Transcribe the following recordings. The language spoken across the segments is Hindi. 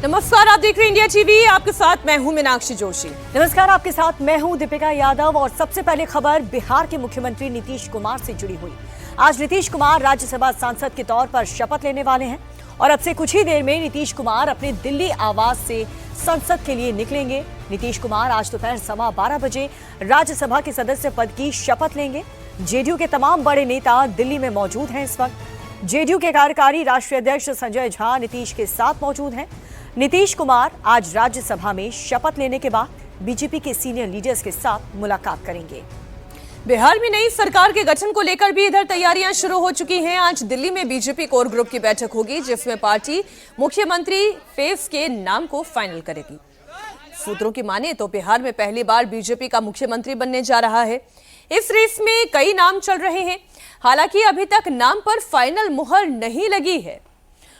नमस्कार, आप देख रहे हैं इंडिया टीवी। आपके साथ मैं हूं मीनाक्षी जोशी। नमस्कार, आपके साथ मैं हूं दीपिका यादव। और सबसे पहले खबर बिहार के मुख्यमंत्री नीतीश कुमार से जुड़ी हुई। आज नीतीश कुमार राज्यसभा सांसद के तौर पर शपथ लेने वाले हैं और अब से कुछ ही देर में नीतीश कुमार अपने दिल्ली आवास से संसद के लिए निकलेंगे। नीतीश कुमार आज दोपहर 12:15 बजे राज्यसभा के सदस्य पद की शपथ लेंगे। जेडीयू के तमाम बड़े नेता दिल्ली में मौजूद हैं। इस वक्त जेडीयू के कार्यकारी राष्ट्रीय अध्यक्ष संजय झा नीतीश के साथ मौजूद हैं। नीतीश कुमार आज राज्यसभा में शपथ लेने के बाद बीजेपी के सीनियर लीडर्स के साथ मुलाकात करेंगे। बिहार में नई सरकार के गठन को लेकर भी इधर तैयारियां शुरू हो चुकी हैं। आज दिल्ली में बीजेपी कोर ग्रुप की बैठक होगी, जिसमें पार्टी मुख्यमंत्री फेस के नाम को फाइनल करेगी। सूत्रों की माने तो बिहार में पहली बार बीजेपी का मुख्यमंत्री बनने जा रहा है। इस रेस में कई नाम चल रहे हैं, हालांकि अभी तक नाम पर फाइनल मुहर नहीं लगी है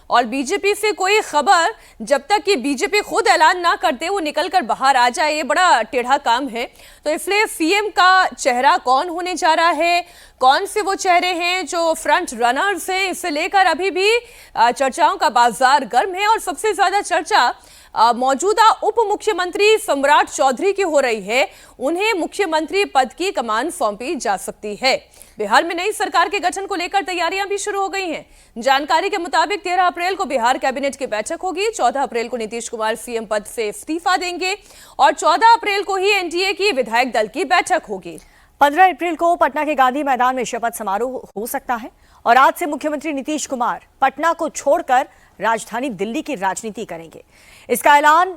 और बीजेपी से कोई खबर जब तक कि बीजेपी खुद ऐलान ना करते वो निकलकर बाहर आ जाए, ये बड़ा टेढ़ा काम है। तो इसलिए सीएम का चेहरा कौन होने जा रहा है, कौन से वो चेहरे हैं जो फ्रंट रनर्स हैं, इसे लेकर अभी भी चर्चाओं का बाजार गर्म है। और सबसे ज्यादा चर्चा मौजूदा उप मुख्यमंत्री सम्राट चौधरी की हो रही है। उन्हें मुख्यमंत्री पद की कमान सौंपी जा सकती है। बिहार में नई सरकार के गठन को लेकर तैयारियां भी शुरू हो गई हैं। जानकारी के मुताबिक 13 अप्रैल को बिहार कैबिनेट की बैठक होगी। 14 अप्रैल को नीतीश कुमार सीएम पद से इस्तीफा देंगे और 14 अप्रैल को ही एनडीए की विधायक दल की बैठक होगी। 15 अप्रैल को पटना के गांधी मैदान में शपथ समारोह हो सकता है और आज से मुख्यमंत्री नीतीश कुमार पटना को छोड़कर राजधानी दिल्ली की राजनीति करेंगे। इसका ऐलान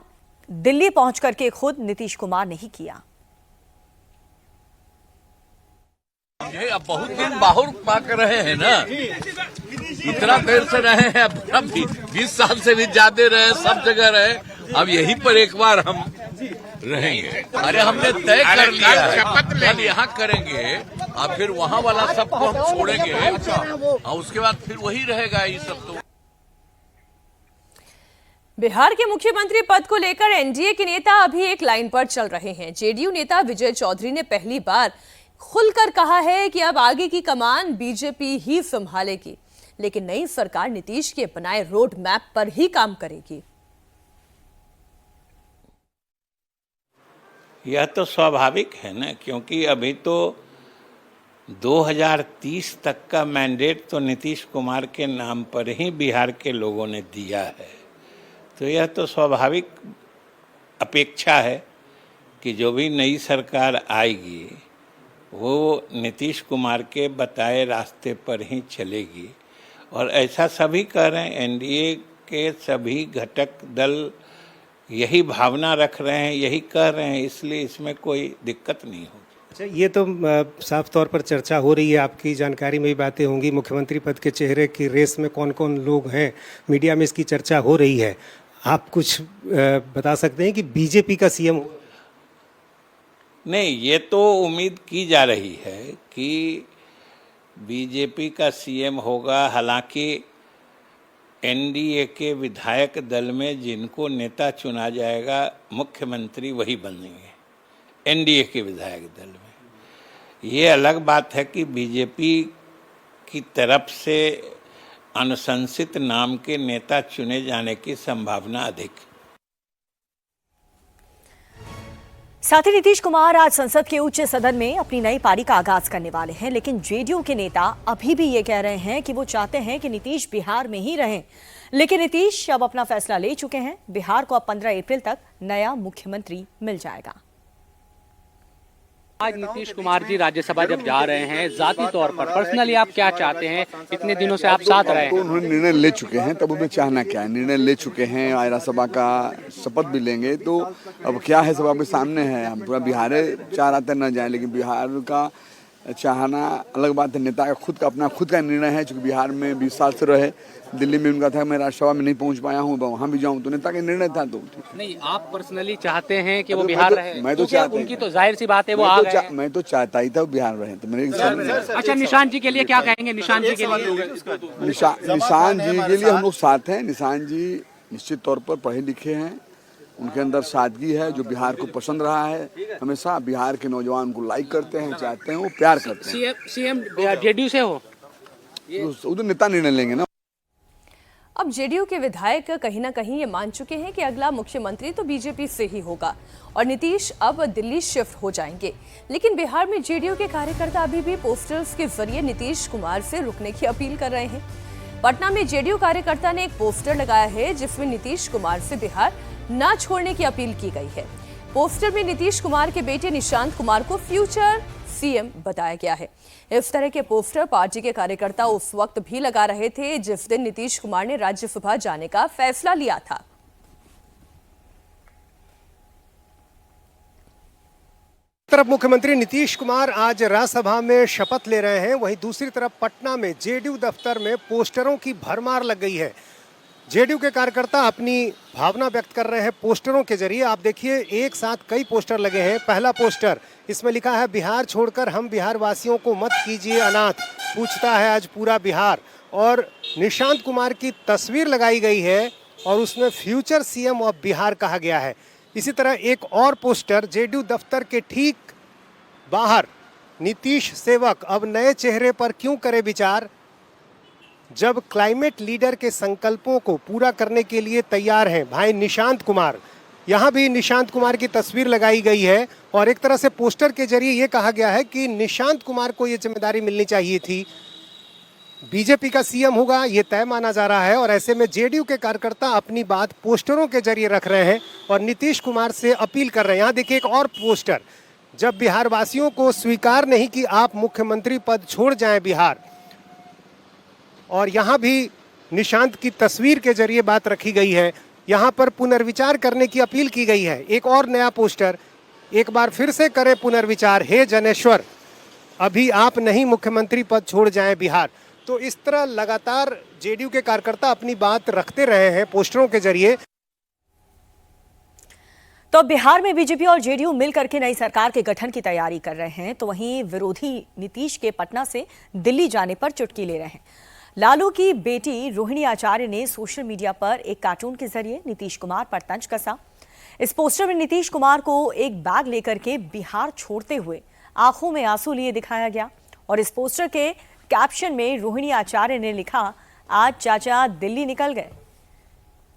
दिल्ली पहुंच करके खुद नीतीश कुमार ने ही किया। ये अब बहुत दिन बाहर पाक रहे हैं ना, इतना देर से रहे हैं, अब 20 साल से भी ज्यादा रहे, सब जगह रहे। अब यहीं पर एक बार हम रहेंगे। अरे हमने तय कर लिया, शपथ कल यहाँ करेंगे और फिर वहाँ वाला सबको हम छोड़ेंगे और उसके बाद फिर वही रहेगा ये सब। तो बिहार के मुख्यमंत्री पद को लेकर एनडीए के नेता अभी एक लाइन पर चल रहे हैं। जेडीयू नेता विजय चौधरी ने पहली बार खुलकर कहा है कि अब आगे की कमान बीजेपी ही संभालेगी, लेकिन नई सरकार नीतीश के बनाए रोड मैप पर ही काम करेगी। यह तो स्वाभाविक है ना, क्योंकि अभी तो 2030 तक का मैंडेट तो नीतीश कुमार के नाम पर ही बिहार के लोगों ने दिया है। तो यह तो स्वाभाविक अपेक्षा है कि जो भी नई सरकार आएगी वो नीतीश कुमार के बताए रास्ते पर ही चलेगी। और ऐसा सभी कह रहे हैं, एनडीए के सभी घटक दल यही भावना रख रहे हैं, यही कह रहे हैं, इसलिए इसमें कोई दिक्कत नहीं होगी। अच्छा, ये तो साफ तौर पर चर्चा हो रही है, आपकी जानकारी में भी बातें होंगी, मुख्यमंत्री पद के चेहरे की रेस में कौन कौन लोग हैं, मीडिया में इसकी चर्चा हो रही है। आप कुछ बता सकते हैं कि बीजेपी का सीएम? नहीं, ये तो उम्मीद की जा रही है कि बीजेपी का सीएम होगा। हालांकि एनडीए के विधायक दल में जिनको नेता चुना जाएगा मुख्यमंत्री वही बनेंगे एनडीए के विधायक दल में। ये अलग बात है कि बीजेपी की तरफ से अनुशंसित नाम के नेता चुने जाने की संभावना अधिक। साथ ही नीतीश कुमार आज संसद के उच्च सदन में अपनी नई पारी का आगाज करने वाले हैं, लेकिन जेडीयू के नेता अभी भी ये कह रहे हैं कि वो चाहते हैं कि नीतीश बिहार में ही रहें। लेकिन नीतीश अब अपना फैसला ले चुके हैं। बिहार को अब 15 अप्रैल तक नया मुख्यमंत्री मिल जाएगा। आज नीतीश कुमार जी राज्यसभा जब जा रहे हैं, जाती तौर पर पर्सनली आप क्या चाहते हैं? इतने दिनों से आप साथ रहे हैं। तो उन्होंने निर्णय ले चुके हैं, तब उन्हें चाहना क्या है? निर्णय ले चुके हैं, राज्यसभा का शपथ भी लेंगे, तो अब क्या है सब आपके सामने है। हम पूरा बिहार चाह रहा था न जाए, लेकिन बिहार का चाहना अलग बात है। नेता का खुद का अपना खुद का निर्णय है, चूँकि बिहार में 20 साल से रहे। दिल्ली में उनका था मैं राज्यसभा में नहीं पहुंच पाया हूं, वहां भी जाऊं, तो नेता का निर्णय था। तो नहीं, आप पर्सनली चाहते हैं कि वो बिहार रहे? मैं तो चाहता, उनकी तो जाहिर सी बात है वो आ गए। मैं तो चाहता ही था वो बिहार रहे। तो मेरे अच्छा, निशान जी के लिए क्या कहेंगे? निशान जी के लिए निशान जी के लिए हम लोग साथ हैं। निशान जी निश्चित तौर पर पढ़े लिखे हैं, उनके अंदर सादगी है जो बिहार को पसंद रहा है। हमेशा बिहार के नौजवान को लाइक करते हैं, चाहते हैं, वो प्यार करते हैं। सीएम जेडीयू से हो तो नेता निर्णय लेंगे ना। अब अब जेडीयू के विधायक कहीं ना कहीं ये मान चुके हैं कि अगला मुख्यमंत्री तो बीजेपी से ही होगा और नीतीश अब दिल्ली शिफ्ट हो जाएंगे। लेकिन बिहार में जेडीयू के कार्यकर्ता अभी भी पोस्टर्स के जरिए नीतीश कुमार से रुकने की अपील कर रहे हैं। पटना में जेडीयू कार्यकर्ता ने एक पोस्टर लगाया है जिसमें नीतीश कुमार से बिहार न छोड़ने की अपील की गई है। पोस्टर में नीतीश कुमार के बेटे निशांत कुमार को फ्यूचर सीएम बताया गया है। इस तरह के पोस्टर पार्टी के कार्यकर्ता उस वक्त भी लगा रहे थे जिस दिन नीतीश कुमार ने राज्यसभा जाने का फैसला लिया था। तरफ मुख्यमंत्री नीतीश कुमार आज राज्यसभा में शपथ ले रहे हैं, वहीं दूसरी तरफ पटना में जेडीयू दफ्तर में पोस्टरों की भरमार लग गई है। जेडीयू के कार्यकर्ता अपनी भावना व्यक्त कर रहे हैं पोस्टरों के जरिए। आप देखिए एक साथ कई पोस्टर लगे हैं। पहला पोस्टर, इसमें लिखा है बिहार छोड़कर हम बिहार वासियों को मत कीजिए अनाथ, पूछता है आज पूरा बिहार। और निशांत कुमार की तस्वीर लगाई गई है और उसमें फ्यूचर सीएम ऑफ बिहार कहा गया है। इसी तरह एक और पोस्टर जेडीयू दफ्तर के ठीक बाहर, नीतीश सेवक अब नए चेहरे पर क्यों करे विचार, जब क्लाइमेट लीडर के संकल्पों को पूरा करने के लिए तैयार हैं भाई निशांत कुमार। यहाँ भी निशांत कुमार की तस्वीर लगाई गई है और एक तरह से पोस्टर के जरिए ये कहा गया है कि निशांत कुमार को ये जिम्मेदारी मिलनी चाहिए थी, बीजेपी का सीएम होगा ये तय माना जा रहा है। और ऐसे में जेडीयू के कार्यकर्ता अपनी बात पोस्टरों के जरिए रख रहे हैं और नीतीश कुमार से अपील कर रहे हैं। यहाँ देखिए एक और पोस्टर, जब बिहार वासियों को स्वीकार नहीं कि आप मुख्यमंत्री पद छोड़ जाएं बिहार, और यहाँ भी निशांत की तस्वीर के जरिए बात रखी गई है। यहाँ पर पुनर्विचार करने की अपील की गई है। एक और नया पोस्टर, एक बार फिर से करें पुनर्विचार, हे जनेश्वर अभी आप नहीं मुख्यमंत्री पद छोड़ जाएं बिहार। तो इस तरह लगातार जेडीयू के कार्यकर्ता अपनी बात रखते रहे हैं पोस्टरों के जरिए। तो बिहार में बीजेपी और जेडीयू मिलकर के नई सरकार के गठन की तैयारी कर रहे हैं, तो वहीं विरोधी नीतीश के पटना से दिल्ली जाने पर चुटकी ले रहे हैं। लालू की बेटी रोहिणी आचार्य ने सोशल मीडिया पर एक कार्टून के जरिए नीतीश कुमार पर तंज कसा। इस पोस्टर में नीतीश कुमार को एक बैग लेकर के बिहार छोड़ते हुए आंखों में आंसू लिए दिखाया गया और इस पोस्टर के कैप्शन में रोहिणी आचार्य ने लिखा, आज चाचा दिल्ली निकल गए।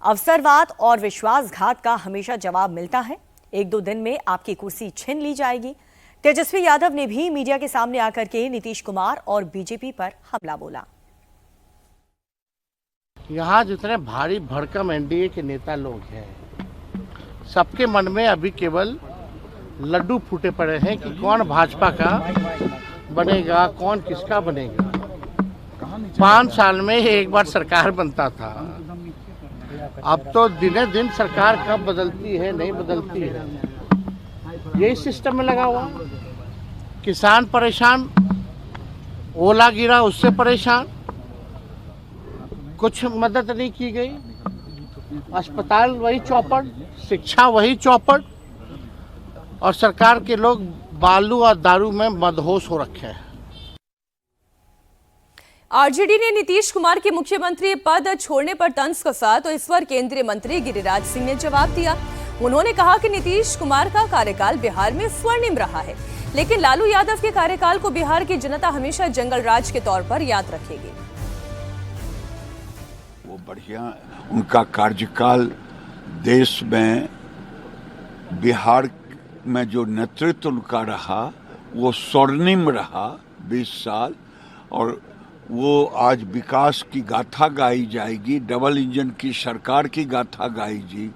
अवसरवाद और विश्वासघात का हमेशा जवाब मिलता है, एक दो दिन में आपकी कुर्सी छीन ली जाएगी। तेजस्वी यादव ने भी मीडिया के सामने आकर के नीतीश कुमार और बीजेपी पर हमला बोला। यहाँ जितने भारी भड़कम एनडीए के नेता लोग हैं, सबके मन में अभी केवल लड्डू फूटे पड़े हैं कि कौन भाजपा का बनेगा, कौन किसका बनेगा। 5 साल में एक बार सरकार बनता था, अब तो दिने दिन सरकार कब बदलती है नहीं बदलती है, यही सिस्टम में लगा हुआ। किसान परेशान, ओला गिरा उससे परेशान, कुछ मदद नहीं की गई। अस्पताल वही चौपट, शिक्षा वही चौपट, और सरकार के लोग बालू और दारू में मदहोश हो रखे हैं। आरजेडी ने नीतीश कुमार के मुख्यमंत्री पद छोड़ने पर तंज कसा तो इस पर केंद्रीय मंत्री गिरिराज सिंह ने जवाब दिया। उन्होंने कहा कि नीतीश कुमार का कार्यकाल बिहार में स्वर्णिम रहा है, लेकिन लालू यादव के कार्यकाल को बिहार की जनता हमेशा जंगल राज के तौर पर याद रखेगी। वो बढ़िया, उनका कार्यकाल देश में बिहार में जो नेतृत्व उनका रहा वो स्वर्णिम रहा 20 साल, और वो आज विकास की गाथा गाई जाएगी, डबल इंजन की सरकार की गाथा गाई।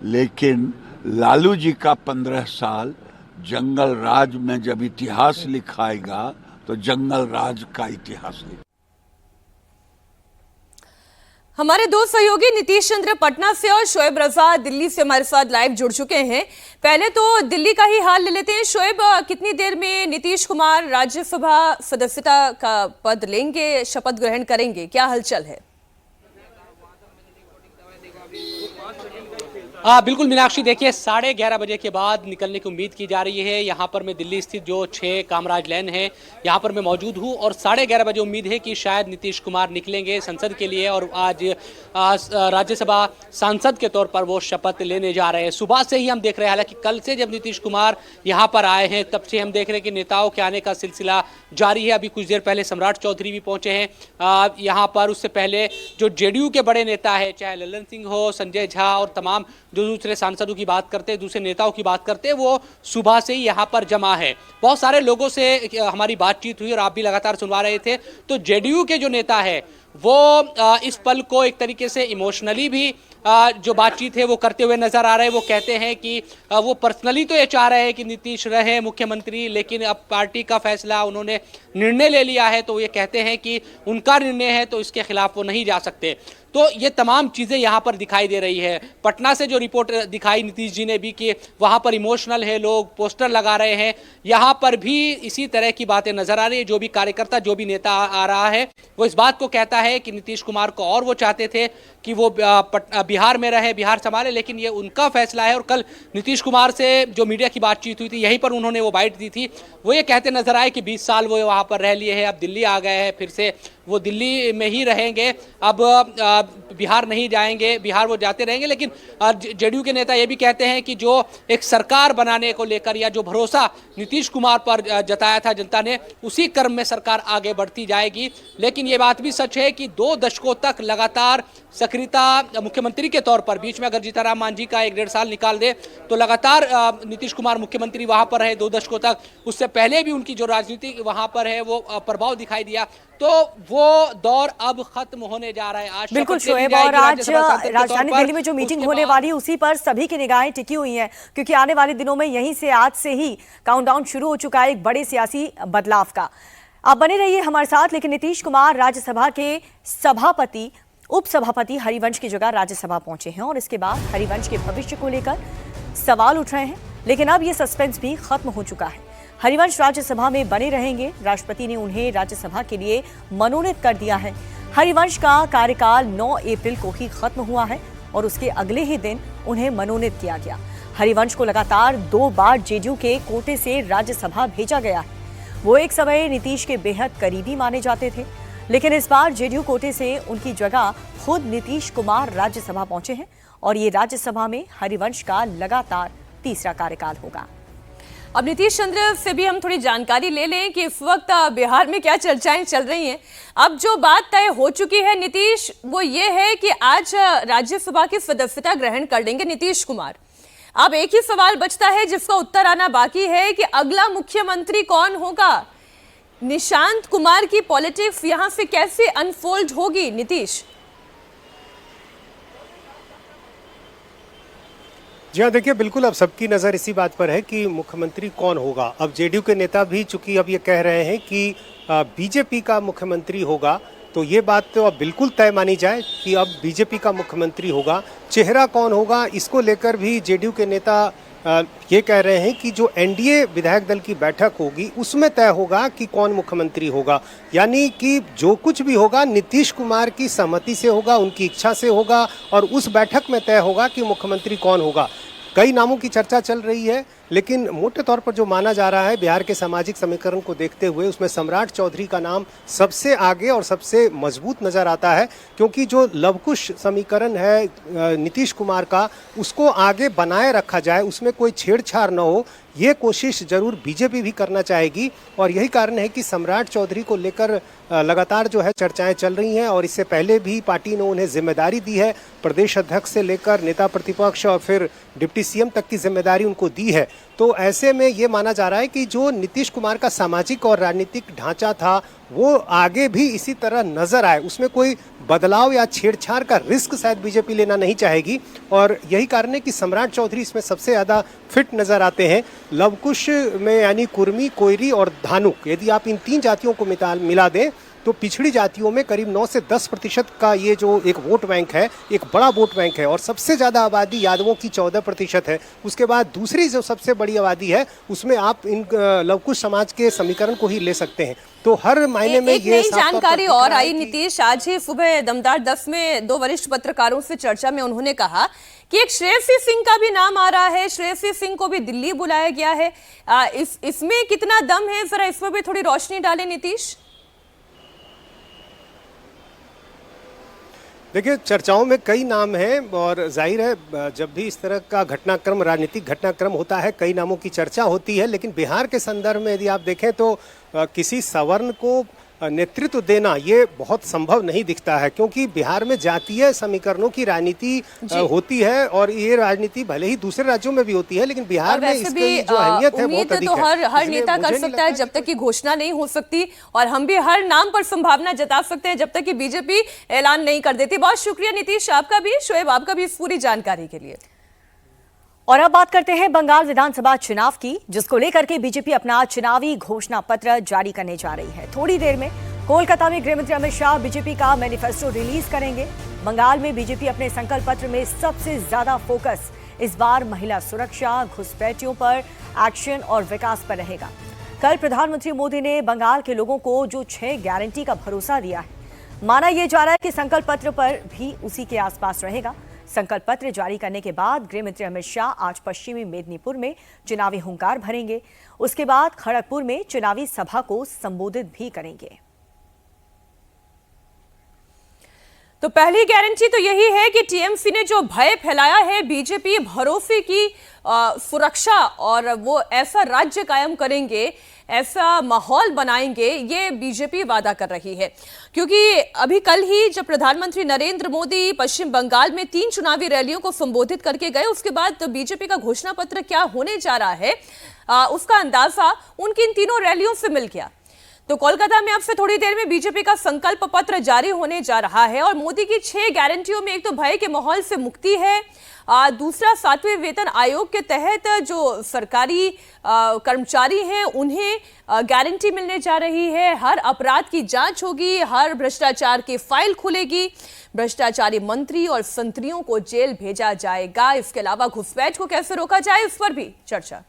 लेकिन लालू जी का 15 साल जंगल राज में जब इतिहास लिखाएगा तो जंगल राज का इतिहास लिखा। हमारे दो सहयोगी नीतीश चंद्र पटना से और शोएब रजा दिल्ली से हमारे साथ लाइव जुड़ चुके हैं। पहले तो दिल्ली का ही हाल ले लेते हैं। शोएब, कितनी देर में नीतीश कुमार राज्यसभा सदस्यता का पद लेंगे, शपथ ग्रहण करेंगे, क्या हलचल है? बिल्कुल मीनाक्षी, देखिए 11:30 बजे के बाद निकलने की उम्मीद की जा रही है। यहाँ पर मैं दिल्ली स्थित जो 6 कामराज लैन है यहाँ पर मैं मौजूद हूँ और 11:30 बजे उम्मीद है कि शायद नीतीश कुमार निकलेंगे संसद के लिए और आज राज्यसभा सांसद के तौर पर वो शपथ लेने जा रहे हैं। सुबह से ही हम देख रहे हैं, हालांकि कल से जब नीतीश कुमार यहाँ पर आए हैं तब से हम देख रहे हैं कि नेताओं के आने का सिलसिला जारी है। अभी कुछ देर पहले सम्राट चौधरी भी पहुंचे हैं यहाँ पर। उससे पहले जो जेडीयू के बड़े नेता है, चाहे ललन सिंह हो, संजय झा और तमाम जो दूसरे सांसदों की बात करते हैं, दूसरे नेताओं की बात करते हैं, वो सुबह से ही यहाँ पर जमा है। बहुत सारे लोगों से हमारी बातचीत हुई और आप भी लगातार सुनवा रहे थे। तो जेडीयू के जो नेता है वो इस पल को एक तरीके से इमोशनली भी जो बातचीत है वो करते हुए नजर आ रहे हैं। वो कहते हैं कि वो पर्सनली तो ये चाह रहे हैं कि नीतीश रहे मुख्यमंत्री, लेकिन अब पार्टी का फैसला, उन्होंने निर्णय ले लिया है तो ये कहते हैं कि उनका निर्णय है तो इसके खिलाफ वो नहीं जा सकते। तो ये तमाम चीज़ें यहाँ पर दिखाई दे रही है। पटना से जो रिपोर्ट दिखाई नीतीश जी ने भी कि वहाँ पर इमोशनल है, लोग पोस्टर लगा रहे हैं, यहाँ पर भी इसी तरह की बातें नजर आ रही है। जो भी कार्यकर्ता, जो भी नेता आ रहा है वो इस बात को कहता है कि नीतीश कुमार को, और वो चाहते थे कि वो बिहार में रहे, बिहार संभाले, लेकिन ये उनका फैसला है। और कल नीतीश कुमार से जो मीडिया की बातचीत हुई थी यहीं पर उन्होंने वो बाइट दी थी। वो ये कहते नजर आए कि 20 साल वो वहाँ पर रह लिए हैं, अब दिल्ली आ गए हैं, फिर से वो दिल्ली में ही रहेंगे, अब बिहार नहीं जाएंगे, बिहार वो जाते रहेंगे। लेकिन जेडीयू के नेता ये भी कहते हैं कि जो एक सरकार बनाने को लेकर या जो भरोसा नीतीश कुमार पर जताया था जनता ने, उसी क्रम में सरकार आगे बढ़ती जाएगी। लेकिन ये बात भी सच है कि 2 दशकों तक लगातार सक्रियता मुख्यमंत्री के तौर पर, बीच में अगर जीतनराम मांझी का 1-1.5 साल निकाल दे तो लगातार नीतीश कुमार मुख्यमंत्री वहां पर रहे 2 दशकों तक। उससे पहले भी उनकी जो राजनीति वहां पर है वो प्रभाव दिखाई दिया। तो वो दौर अब खत्म होने जा रहा है। आज बिल्कुल शोएब, और आज राजधानी दिल्ली में जो मीटिंग होने वाली है उसी पर सभी की निगाहें टिकी हुई हैं, क्योंकि आने वाले दिनों में यहीं से, आज से ही काउंटडाउन शुरू हो चुका है एक बड़े सियासी बदलाव का। आप बने रहिए हमारे साथ। लेकिन नीतीश कुमार राज्यसभा के सभापति, उपसभापति हरिवंश की जगह राज्यसभा पहुंचे हैं और इसके बाद हरिवंश के भविष्य को लेकर सवाल उठ रहे हैं। लेकिन अब ये सस्पेंस भी खत्म हो चुका है। हरिवंश राज्यसभा में बने रहेंगे। राष्ट्रपति ने उन्हें राज्यसभा के लिए मनोनीत कर दिया है। हरिवंश का कार्यकाल 9 अप्रैल को ही खत्म हुआ है और उसके अगले ही दिन उन्हें मनोनीत किया गया। हरिवंश को लगातार 2 बार जेडीयू के कोटे से राज्यसभा भेजा गया है। वो एक समय नीतीश के बेहद करीबी माने जाते थे, लेकिन इस बार जेडीयू कोटे से उनकी जगह खुद नीतीश कुमार राज्यसभा पहुंचे हैं और ये राज्यसभा में हरिवंश का लगातार तीसरा कार्यकाल होगा। अब नीतीश चंद्र से भी हम थोड़ी जानकारी ले लें कि इस वक्त बिहार में क्या चर्चाएं चल रही हैं। अब जो बात तय हो चुकी है नीतीश, वो ये है कि आज राज्यसभा की सदस्यता ग्रहण कर लेंगे नीतीश कुमार। अब एक ही सवाल बचता है जिसका उत्तर आना बाकी है कि अगला मुख्यमंत्री कौन होगा। निशांत कुमार की पॉलिटिक्स यहां से कैसे अनफोल्ड होगी नीतीश? जी हाँ, देखिए बिल्कुल अब सबकी नज़र इसी बात पर है कि मुख्यमंत्री कौन होगा। अब जेडीयू के नेता भी चूंकि अब ये कह रहे हैं कि बीजेपी का मुख्यमंत्री होगा, तो ये बात तो अब बिल्कुल तय मानी जाए कि अब बीजेपी का मुख्यमंत्री होगा। चेहरा कौन होगा, इसको लेकर भी जेडीयू के नेता ये कह रहे हैं कि जो एनडीए विधायक दल की बैठक होगी उसमें तय होगा कि कौन मुख्यमंत्री होगा। यानी कि जो कुछ भी होगा नीतीश कुमार की सहमति से होगा, उनकी इच्छा से होगा और उस बैठक में तय होगा कि मुख्यमंत्री कौन होगा। कई नामों की चर्चा चल रही है, लेकिन मोटे तौर पर जो माना जा रहा है बिहार के सामाजिक समीकरण को देखते हुए उसमें सम्राट चौधरी का नाम सबसे आगे और सबसे मजबूत नजर आता है, क्योंकि जो लवकुश समीकरण है नीतीश कुमार का उसको आगे बनाए रखा जाए, उसमें कोई छेड़छाड़ न हो, ये कोशिश जरूर बीजेपी भी करना चाहेगी। और यही कारण है कि सम्राट चौधरी को लेकर लगातार जो है चर्चाएं चल रही हैं और इससे पहले भी पार्टी ने उन्हें जिम्मेदारी दी है, प्रदेश अध्यक्ष से लेकर नेता प्रतिपक्ष और फिर डिप्टी सीएम तक की जिम्मेदारी उनको दी है। तो ऐसे में ये माना जा रहा है कि जो नीतीश कुमार का सामाजिक और राजनीतिक ढांचा था वो आगे भी इसी तरह नजर आए, उसमें कोई बदलाव या छेड़छाड़ का रिस्क शायद बीजेपी लेना नहीं चाहेगी। और यही कारण है कि सम्राट चौधरी इसमें सबसे ज़्यादा फिट नजर आते हैं। लवकुश में यानी कुर्मी, कोयरी और धानुक, यदि आप इन 3 जातियों को मिला दें तो पिछड़ी जातियों में करीब 9 से 10% का ये जो एक वोट बैंक है, एक बड़ा वोट बैंक है। और सबसे ज़्यादा आबादी यादवों की 14% है। उसके बाद दूसरी जो सबसे बड़ी आबादी है उसमें आप इन लवकुश समाज के समीकरण को ही ले सकते हैं। तो हर मायने में एक ये नई जानकारी और आई नीतीश। आज ही सुबह दमदार 10 में 2 वरिष्ठ पत्रकारों से चर्चा में उन्होंने कहा कि एक श्रेयसी सिंह का भी नाम आ रहा है, श्रेयसी सिंह को भी दिल्ली बुलाया गया है। इसमें कितना दम है, जरा इसमें भी थोड़ी रोशनी डालें नीतीश। देखिए, चर्चाओं में कई नाम हैं और जाहिर है जब भी इस तरह का घटनाक्रम, राजनीतिक घटनाक्रम होता है, कई नामों की चर्चा होती है। लेकिन बिहार के संदर्भ में यदि आप देखें तो किसी सवर्ण को नेतृत्व देना ये बहुत संभव नहीं दिखता है, क्योंकि बिहार में जातीय समीकरणों की राजनीति होती है और ये राजनीति भले ही दूसरे राज्यों में भी होती है, लेकिन बिहार में इसकी जो अहमियत है बहुत अधिक है। हर नेता कर सकता है जब तक कि घोषणा नहीं हो सकती, और हम भी हर नाम पर संभावना जता सकते हैं जब तक कि बीजेपी ऐलान नहीं कर देती। बहुत शुक्रिया नीतीश आपका भी, शोएब आपका भी इस पूरी जानकारी के लिए। और अब बात करते हैं बंगाल विधानसभा चुनाव की, जिसको लेकर के बीजेपी अपना चुनावी घोषणा पत्र जारी करने जा रही है। थोड़ी देर में कोलकाता में गृह मंत्री अमित शाह बीजेपी का मैनिफेस्टो रिलीज करेंगे। बंगाल में बीजेपी अपने संकल्प पत्र में सबसे ज्यादा फोकस इस बार महिला सुरक्षा, घुसपैठियों पर एक्शन और विकास पर रहेगा। कल प्रधानमंत्री मोदी ने बंगाल के लोगों को जो 6 गारंटी का भरोसा दिया है, माना यह जा रहा है कि संकल्प पत्र पर भी उसी के आसपास रहेगा। संकल्प पत्र जारी करने के बाद गृह मंत्री अमित शाह आज पश्चिमी मेदिनीपुर में चुनावी हुंकार भरेंगे। उसके बाद खड़गपुर में चुनावी सभा को संबोधित भी करेंगे। तो पहली गारंटी तो यही है कि टीएमसी ने जो भय फैलाया है, बीजेपी भरोसे की सुरक्षा और वो ऐसा राज्य कायम करेंगे, ऐसा माहौल बनाएंगे, ये बीजेपी वादा कर रही है। क्योंकि अभी कल ही जब प्रधानमंत्री नरेंद्र मोदी पश्चिम बंगाल में 3 चुनावी रैलियों को संबोधित करके गए, उसके बाद तो बीजेपी का घोषणा पत्र क्या होने जा रहा है उसका अंदाजा उनकी इन तीनों रैलियों से मिल गया। तो कोलकाता में अब से थोड़ी देर में बीजेपी का संकल्प पत्र जारी होने जा रहा है और मोदी की 6 गारंटियों में एक तो भय के माहौल से मुक्ति है, दूसरा 7वें वेतन आयोग के तहत जो सरकारी कर्मचारी हैं उन्हें गारंटी मिलने जा रही है। हर अपराध की जांच होगी, हर भ्रष्टाचार की फाइल खुलेगी, भ्रष्टाचारी मंत्री और संतरियों को जेल भेजा जाएगा। इसके अलावा घुसपैठ को कैसे रोका जाए इस पर भी चर्चा।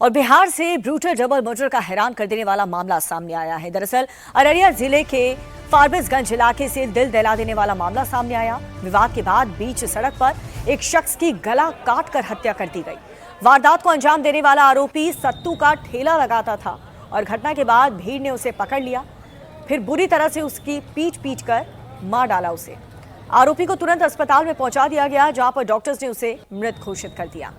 और बिहार से ब्रूटल डबल मर्डर का हैरान कर देने वाला मामला सामने आया है। दरअसल अररिया जिले के फारबिसगंज इलाके से दिल दहला देने वाला मामला सामने आया। विवाद के बाद बीच सड़क पर एक शख्स की गला काट कर हत्या कर दी गई। वारदात को अंजाम देने वाला आरोपी सत्तू का ठेला लगाता था और घटना के बाद भीड़ ने उसे पकड़ लिया, फिर बुरी तरह से उसकी पीट कर मार डाला उसे। आरोपी को तुरंत अस्पताल में पहुंचा दिया गया, जहां पर डॉक्टर्स ने उसे मृत घोषित कर दिया।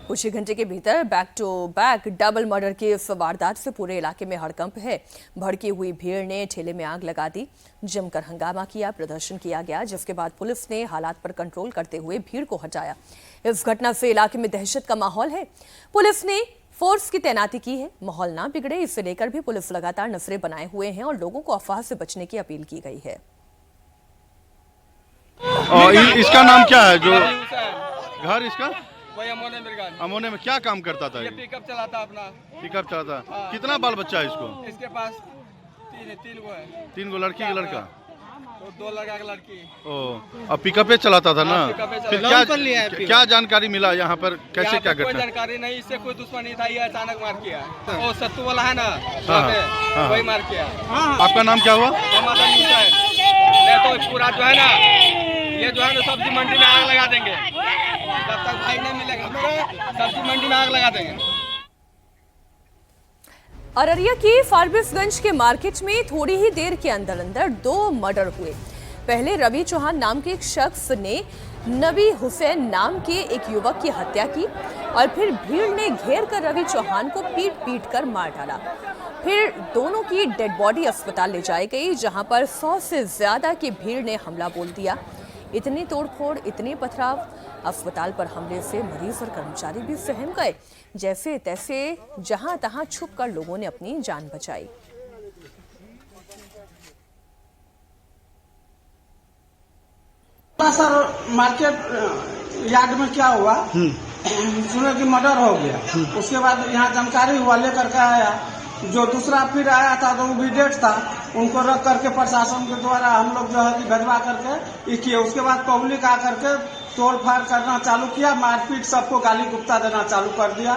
कुछ ही घंटे के भीतर back to back double murder की इस वारदात से पूरे इलाके में हड़कंप है। भड़की हुई भीड़ ने ठेले में आग लगा दी, जमकर हंगामा किया, प्रदर्शन किया गया, जिसके बाद पुलिस ने हालात पर कंट्रोल करते हुए भीड़ को हटाया। इस घटना से इलाके में दहशत का माहौल है। पुलिस ने फोर्स की तैनाती की है। माहौल ना बिगड़े इसे लेकर भी पुलिस लगातार नफरे बनाए हुए हैं और लोगों को अफवाह से बचने की अपील की गई है। इसका नाम क्या है जो घर इसका? वही अमोने में क्या काम करता था? ये पिकअप चलाता अपना। पिकअप चलाता। हाँ। कितना बाल बच्चा है इसको? इसके पास 3 गो है। 3 गो लड़की का लड़का? तो 2 लड़का का लड़की। ओ, अब पिकअप पे चलाता था ना? फिर क्या जानकारी मिला यहाँ पर, कैसे क्या घटना? कोई जानकारी नहीं, इससे कोई दुश्मनी था, ये अचानक मार किया। वो सत्तू वाला है ना, वही मार किया। आपका नाम क्या हुआ? तो पूरा जो है ना, ये जो है ना सब्जी मंडी में आग लगा देंगे, जब तक भाई नहीं मिलेगा सब्जी मंडी में आग लगा देंगे। अररिया की फारबिसगंज के मार्केट में थोड़ी ही देर के अंदर 2 मर्डर हुए। पहले रवि चौहान नाम के एक शख्स ने नबी हुसैन नाम के एक युवक की हत्या की और फिर भीड़ ने घेर कर रवि चौहान को पीट कर मार डाला। फिर दोनों की डेड बॉडी अस्पताल ले जाई गई, जहां पर 100 से ज्यादा की भीड़ ने हमला बोल दिया। इतनी तोड़फोड़, इतने पथराव, अस्पताल पर हमले से मरीज और कर्मचारी भी सहम गए। जैसे तैसे जहां तहां छुपकर लोगों ने अपनी जान बचाई। सर मार्केट यार्ड में क्या हुआ, सुने कि मर्डर हो गया। उसके बाद यहाँ जानकारी हुआ, लेकर के आया, जो दूसरा फिर आया था तो वो भी डेट था, उनको रख करके प्रशासन के द्वारा हम लोग जो है कि भेजवा करके ये किए। उसके बाद पब्लिक आकर के तोड़ फाड़ करना चालू किया, मारपीट, सबको गाली गुप्ता देना चालू कर दिया,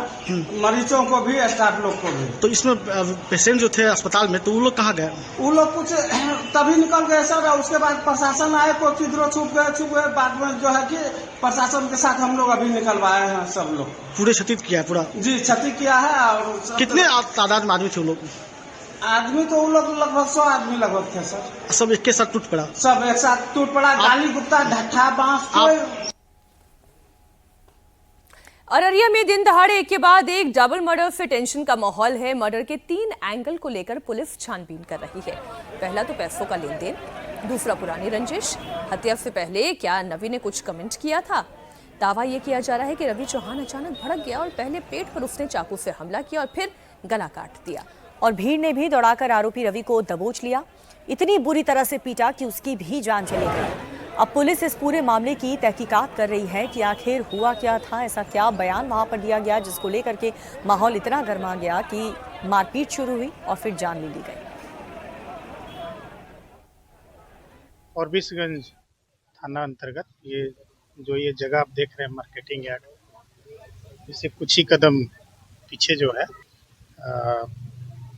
मरीजों को भी, स्टाफ लोग को भी। तो इसमें पेशेंट जो थे अस्पताल में, तो वो लोग कहाँ गए? वो लोग कुछ तभी निकल गए सर। उसके बाद प्रशासन आए, को किधरों छुप गए। बाद में जो है कि प्रशासन के साथ हम लोग अभी निकलवाए हैं सब लोग। पूरे क्षतित किया है पूरा? जी, क्षति किया है। और कितने तादाद में आदमी थे वो लोग? आदमी तो वो लोग लगभग 100 आदमी लगभग थे सर। सब एक के साथ टूट पड़ा? सब एक साथ टूट पड़ा, गाली गुप्ता, ढट्ठा, बांस। अररिया में दिन दहाड़े एक के बाद एक डबल मर्डर से टेंशन का माहौल है। मर्डर के 3 एंगल को लेकर पुलिस छानबीन कर रही है। पहला तो पैसों का लेन देन, दूसरा पुरानी रंजिश, हत्या से पहले क्या नवी ने कुछ कमेंट किया था। दावा यह किया जा रहा है कि रवि चौहान अचानक भड़क गया और पहले पेट पर उसने चाकू से हमला किया और फिर गला काट दिया। और भीड़ ने भी दौड़ाकर आरोपी रवि को दबोच लिया, इतनी बुरी तरह से पीटा कि उसकी भी जान चली गई। अब पुलिस इस पूरे मामले की तहकीकात कर रही है कि आखिर हुआ क्या था, ऐसा क्या बयान वहां पर दिया गया जिसको लेकर के माहौल इतना गर्मा गया कि मारपीट शुरू हुई और फिर जान ले ली गई। फॉरबिसगंज थाना अंतर्गत ये जगह आप देख रहे हैं, मार्केटिंग यार्ड, इससे कुछ ही कदम पीछे जो है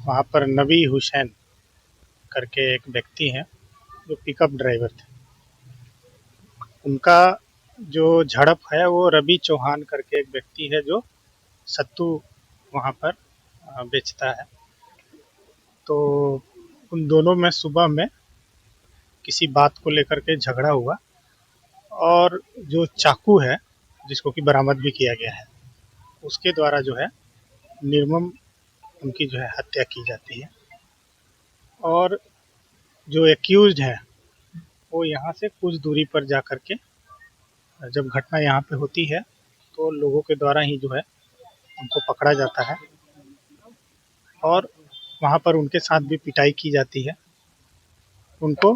वहाँ पर नबी हुसैन करके एक व्यक्ति हैं जो पिकअप ड्राइवर थे। उनका जो झड़प है वो रवि चौहान करके एक व्यक्ति है जो सत्तू वहाँ पर बेचता है। तो उन दोनों में सुबह में किसी बात को लेकर के झगड़ा हुआ और जो चाकू है जिसको कि बरामद भी किया गया है, उसके द्वारा जो है निर्मम उनकी जो है हत्या की जाती है। और जो एक्यूज्ड है वो यहाँ से कुछ दूरी पर जा कर के, जब घटना यहाँ पे होती है तो लोगों के द्वारा ही जो है उनको पकड़ा जाता है और वहाँ पर उनके साथ भी पिटाई की जाती है। उनको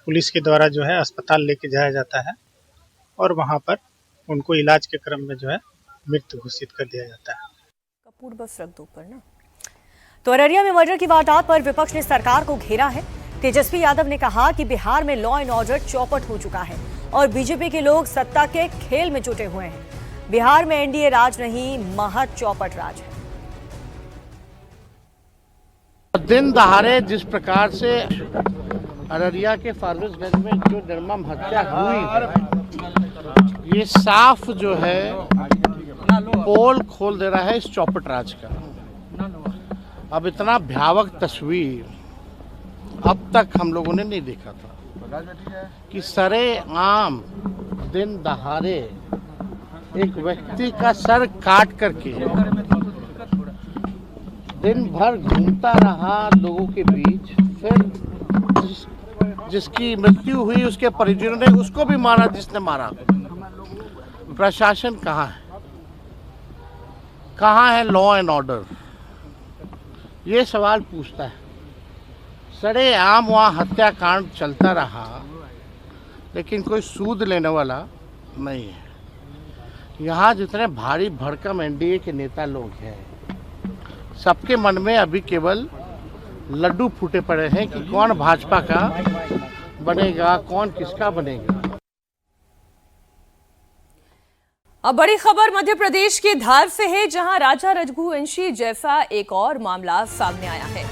पुलिस के द्वारा जो है अस्पताल लेके जाया जाता है और वहाँ पर उनको इलाज के क्रम में जो है मृत घोषित कर दिया जाता है। कपूर बस रख दो पर ना। तो अररिया में मर्डर की वारदात पर विपक्ष ने सरकार को घेरा है। तेजस्वी यादव ने कहा कि बिहार में लॉ एंड ऑर्डर चौपट हो चुका है और बीजेपी के लोग सत्ता के खेल में जुटे हुए हैं। बिहार में एनडीए राज नहीं, महज चौपट राज है। दिन दहाड़े जिस प्रकार से अररिया के फारबिसगंज में जो निर्मम हत्या हुई है, ये साफ जो है पोल खोल दे रहा है इस चौपट राज का। अब इतना भयावह तस्वीर अब तक हम लोगों ने नहीं देखा था कि सरेआम दिन दहाड़े एक व्यक्ति का सर काट करके दिन भर घूमता रहा लोगों के बीच, फिर जिसकी मृत्यु हुई उसके परिजनों ने उसको भी मारा जिसने मारा। प्रशासन कहाँ है? कहाँ है लॉ एंड ऑर्डर? ये सवाल पूछता है। सरेआम वहाँ हत्याकांड चलता रहा लेकिन कोई सूद लेने वाला नहीं है। यहाँ जितने भारी भड़कम एनडीए के नेता लोग हैं, सबके मन में अभी केवल लड्डू फूटे पड़े हैं कि कौन भाजपा का बनेगा, कौन किसका बनेगा। अब बड़ी खबर मध्य प्रदेश के धार से है, जहां राजा रघुवंशी जैसा एक और मामला सामने आया है।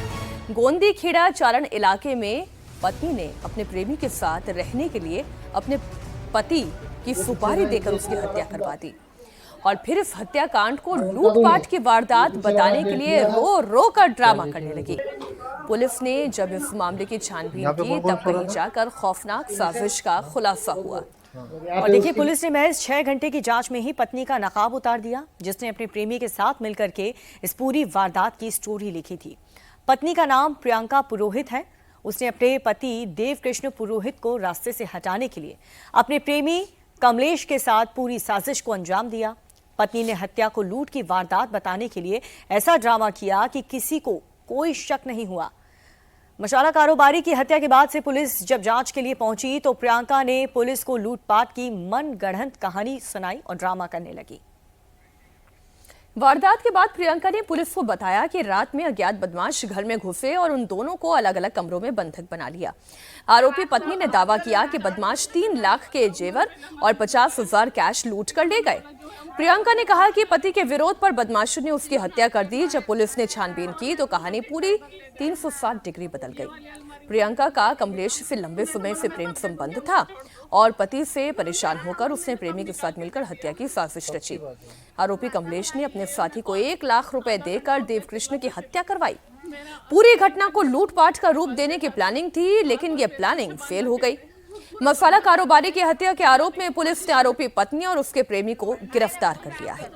गोंदी खेड़ा चारण इलाके में पत्नी ने अपने प्रेमी के साथ रहने के लिए अपने पति की सुपारी देकर उसकी हत्या करवा दी और फिर इस हत्याकांड को लूटपाट की वारदात बताने के लिए रो रो कर ड्रामा करने लगी। पुलिस ने जब इस मामले की छानबीन की तब कहीं जाकर खौफनाक साजिश का खुलासा हुआ। और देखिए, पुलिस ने महज 6 घंटे की जांच में ही पत्नी का नकाब उतार दिया, जिसने अपने प्रेमी के साथ मिलकर के इस पूरी वारदात की स्टोरी लिखी थी। पत्नी का नाम प्रियंका पुरोहित है। उसने अपने पति देव कृष्ण पुरोहित को रास्ते से हटाने के लिए अपने प्रेमी कमलेश के साथ पूरी साजिश को अंजाम दिया। पत्नी ने हत्या को लूट की वारदात बताने के लिए ऐसा ड्रामा किया कि किसी को कोई शक नहीं हुआ। मशाला कारोबारी की हत्या के बाद से पुलिस जब जांच के लिए पहुंची तो प्रियंका ने पुलिस को लूटपाट की मनगढ़ंत कहानी सुनाई और ड्रामा करने लगी। वारदात के बाद प्रियंका ने पुलिस को बताया कि रात में अज्ञात बदमाश घर में घुसे और उन दोनों को अलग अलग कमरों में बंधक बना लिया। आरोपी पत्नी ने दावा किया कि बदमाश 3 लाख के जेवर और 50,000 कैश लूट कर ले गए। प्रियंका ने कहा कि पति के विरोध पर बदमाशों ने उसकी हत्या कर दी। जब पुलिस ने छानबीन की तो कहानी पूरी 360 डिग्री बदल गई। प्रियंका का कमलेश से लंबे समय से प्रेम संबंध था और पति से परेशान होकर उसने प्रेमी के साथ मिलकर हत्या की साजिश रची। आरोपी कमलेश ने अपने साथी को 1 लाख रुपए देकर देवकृष्ण की हत्या करवाई। पूरी घटना को लूटपाट का रूप देने की प्लानिंग थी, लेकिन यह प्लानिंग फेल हो गई। मसाला कारोबारी की हत्या के आरोप में पुलिस ने आरोपी पत्नी और उसके प्रेमी को गिरफ्तार कर लिया है।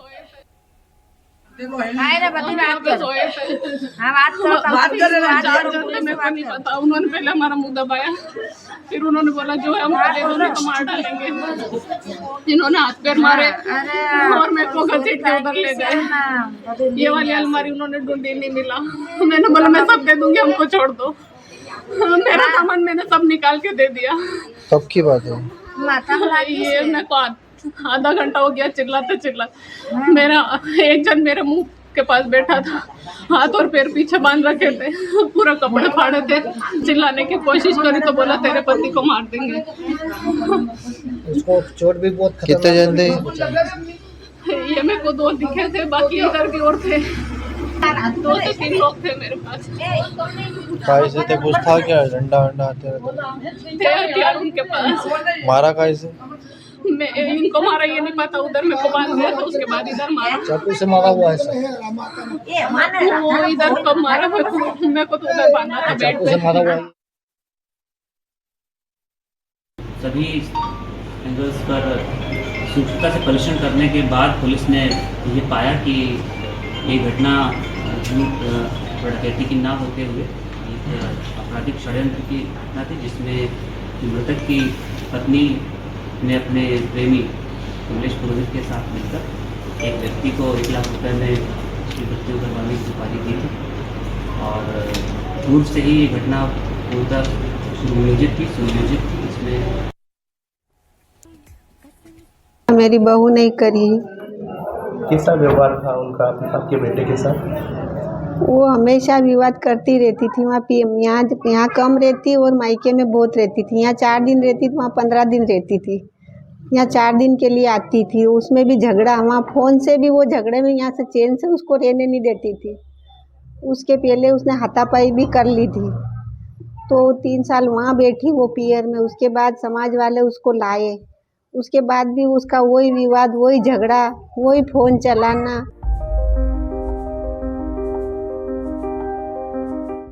उन्होंने पहले हमारा मुंह दबाया, फिर उन्होंने बोला जो है हम दे दो नहीं तो मार डालेंगे। इन्होंने हाथ पैर मारे और मेरे को घसीट के उधर ले गए। ये वाली अलमारी उन्होंने ढूंढी, नहीं मिला। मैंने बोला मैं सब दे दूंगी, हमको छोड़ दो। मेरा सामान मैंने सब निकाल के दे दिया। कब की बात है? ये मेरे को आधा घंटा हो गया चिल्लाते। मेरा एक जन मेरे मुंह के पास बैठा था, हाथ और पैर पीछे बांध रखे थे, पूरा कपड़े फाड़े थे। चिल्लाने की कोशिश करी तो बोला तेरे पति को मार देंगे। उसको चोट भी बहुत कितने जन थे? ये मेरे को 2 दिखे थे, बाकी इधर भी और थे। 2 से 3 लोग थे मेरे पास। कैसे थे? कुछ था क्या? डंडा थे हथियार उनके पास। मारा कैसे? मैं इनको मारा ये नहीं पता, उधर मेरे को बांध दिया था, उसके बाद इधर मारा। चाकू से मारा हुआ है? वो इधर कब मारा मेरे को तो उधर बांधा था बेड पे। मारा हुआ है। सभी एंगल्स पर सूक्ष्मता से परीक्षण करने के बाद पुलिस ने ये पाया कि ये घटना डकैती की ना होते हुए एक आपराधिक षड्यंत्र की घटना थी, जिसमें मृतक की पत्नी ने अपने प्रेमी कमलेश पुरोहित के साथ मिलकर एक व्यक्ति को 1 लाख रुपए में उसकी मृत्यु करवाने की सुपारी दी थी और पूर्व से ही ये घटना पूर्णतः सुनियोजित थी। इसमें मेरी बहू नहीं करी। कैसा व्यवहार था उनका आपके बेटे के साथ? वो हमेशा विवाद करती रहती थी। वहाँ यहाँ कम रहती और मायके में बहुत रहती थी। यहाँ 4 दिन रहती थी, वहाँ 15 दिन रहती थी। यहाँ 4 दिन के लिए आती थी, उसमें भी झगड़ा। वहाँ फ़ोन से भी वो झगड़े में यहाँ से चैन से उसको रहने नहीं देती थी। उसके पहले उसने हाथापाई भी कर ली थी। तो 3 साल वहाँ बैठी वो पियर में। उसके बाद समाज वाले उसको लाए। उसके बाद भी उसका वही विवाद, वही झगड़ा, वही फ़ोन चलाना।